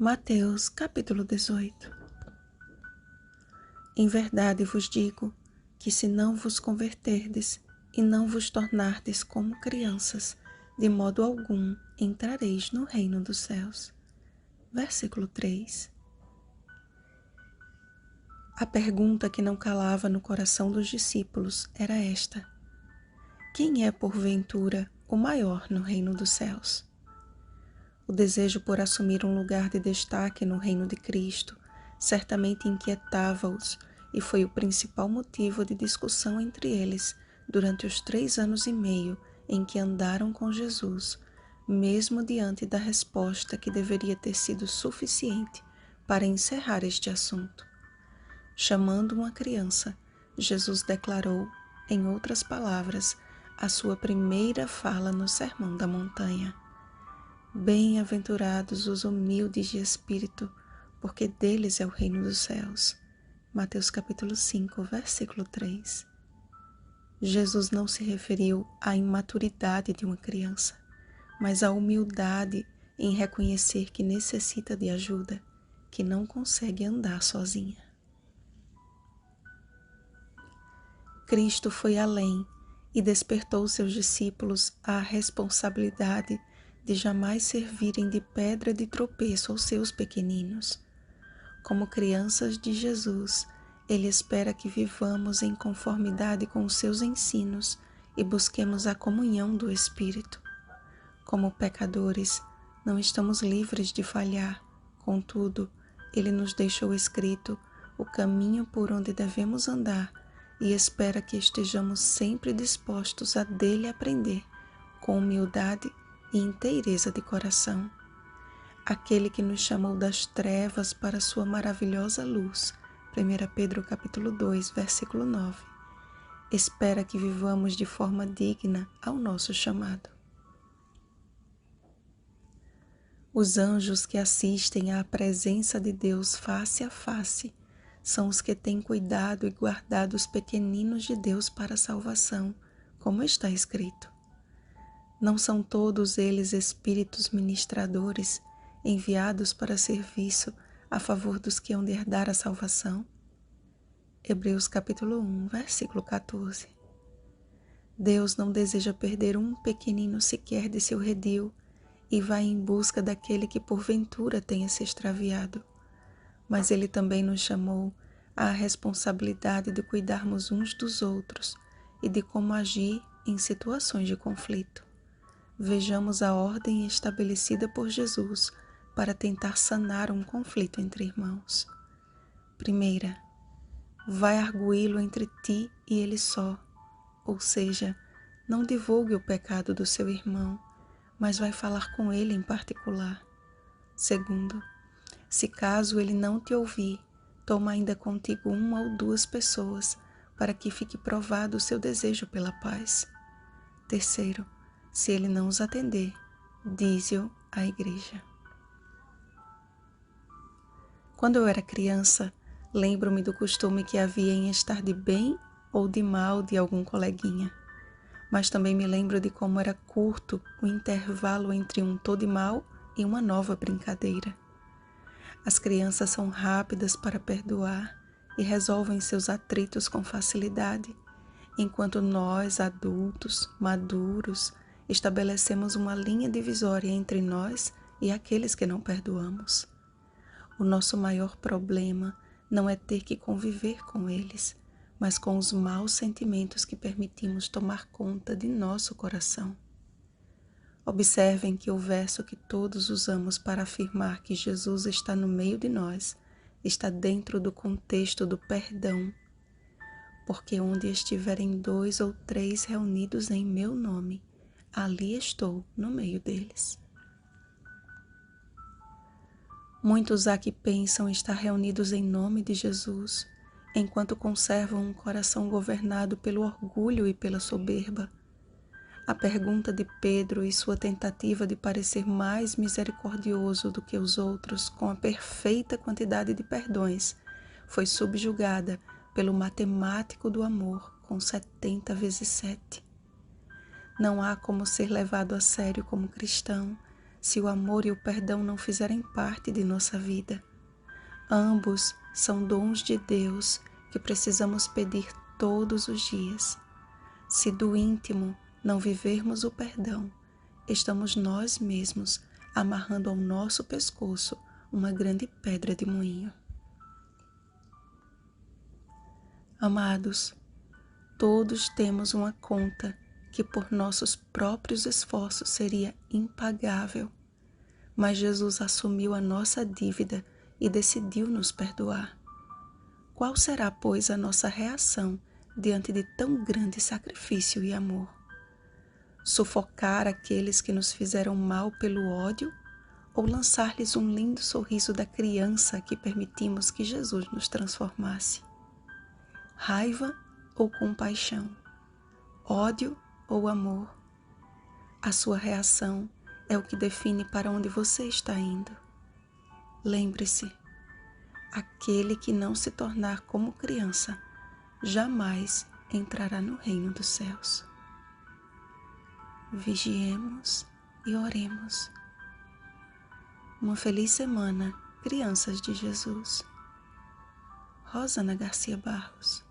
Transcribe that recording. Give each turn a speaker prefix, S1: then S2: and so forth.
S1: Mateus capítulo 18. Em verdade vos digo que se não vos converterdes e não vos tornardes como crianças, de modo algum entrareis no reino dos céus. Versículo 3. A pergunta que não calava no coração dos discípulos era esta: quem é porventura o maior no reino dos céus? O desejo por assumir um lugar de destaque no reino de Cristo certamente inquietava-os e foi o principal motivo de discussão entre eles durante os 3 anos e meio em que andaram com Jesus, mesmo diante da resposta que deveria ter sido suficiente para encerrar este assunto. Chamando uma criança, Jesus declarou, em outras palavras, a sua primeira fala no Sermão da Montanha. Bem-aventurados os humildes de espírito, porque deles é o reino dos céus. Mateus capítulo 5, versículo 3. Jesus não se referiu à imaturidade de uma criança, mas à humildade em reconhecer que necessita de ajuda, que não consegue andar sozinha. Cristo foi além e despertou seus discípulos à responsabilidade de jamais servirem de pedra de tropeço aos seus pequeninos. Como crianças de Jesus, Ele espera que vivamos em conformidade com os seus ensinos e busquemos a comunhão do Espírito. Como pecadores, não estamos livres de falhar, contudo, Ele nos deixou escrito o caminho por onde devemos andar e espera que estejamos sempre dispostos a dele aprender, com humildade e inteireza de coração. Aquele que nos chamou das trevas para sua maravilhosa luz, 1 Pedro capítulo 2, versículo 9, espera que vivamos de forma digna ao nosso chamado. Os anjos que assistem à presença de Deus face a face são os que têm cuidado e guardado os pequeninos de Deus para a salvação, como está escrito. Não são todos eles espíritos ministradores, enviados para serviço a favor dos que hão de herdar a salvação? Hebreus capítulo 1, versículo 14. Deus não deseja perder um pequenino sequer de seu redil e vai em busca daquele que porventura tenha se extraviado. Mas Ele também nos chamou à responsabilidade de cuidarmos uns dos outros e de como agir em situações de conflito. Vejamos a ordem estabelecida por Jesus para tentar sanar um conflito entre irmãos. Primeira, vai arguí-lo entre ti e ele só, ou seja, não divulgue o pecado do seu irmão, mas vai falar com ele em particular. Segundo, se caso ele não te ouvir, toma ainda contigo 1 ou 2 pessoas, para que fique provado o seu desejo pela paz. Terceiro, se ele não os atender, dize-o à igreja. Quando eu era criança, lembro-me do costume que havia em estar de bem ou de mal de algum coleguinha. Mas também me lembro de como era curto o intervalo entre um tô de mal e uma nova brincadeira. As crianças são rápidas para perdoar e resolvem seus atritos com facilidade, enquanto nós, adultos, maduros, estabelecemos uma linha divisória entre nós e aqueles que não perdoamos. O nosso maior problema não é ter que conviver com eles, mas com os maus sentimentos que permitimos tomar conta de nosso coração. Observem que o verso que todos usamos para afirmar que Jesus está no meio de nós está dentro do contexto do perdão, porque onde estiverem 2 ou 3 reunidos em meu nome, ali estou no meio deles. Muitos há que pensam estar reunidos em nome de Jesus, enquanto conservam um coração governado pelo orgulho e pela soberba. A pergunta de Pedro e sua tentativa de parecer mais misericordioso do que os outros com a perfeita quantidade de perdões foi subjugada pelo matemático do amor com 70 vezes 7. Não há como ser levado a sério como cristão se o amor e o perdão não fizerem parte de nossa vida. Ambos são dons de Deus que precisamos pedir todos os dias. Se do íntimo não vivermos o perdão, estamos nós mesmos amarrando ao nosso pescoço uma grande pedra de moinho. Amados, todos temos uma conta que por nossos próprios esforços seria impagável, mas Jesus assumiu a nossa dívida e decidiu nos perdoar. Qual será, pois, a nossa reação diante de tão grande sacrifício e amor? Sufocar aqueles que nos fizeram mal pelo ódio ou lançar-lhes um lindo sorriso da criança que permitimos que Jesus nos transformasse? Raiva ou compaixão? Ódio ou amor? A sua reação é o que define para onde você está indo. Lembre-se, aquele que não se tornar como criança jamais entrará no reino dos céus. Vigiemos e oremos. Uma feliz semana, crianças de Jesus. Rosana Garcia Barros.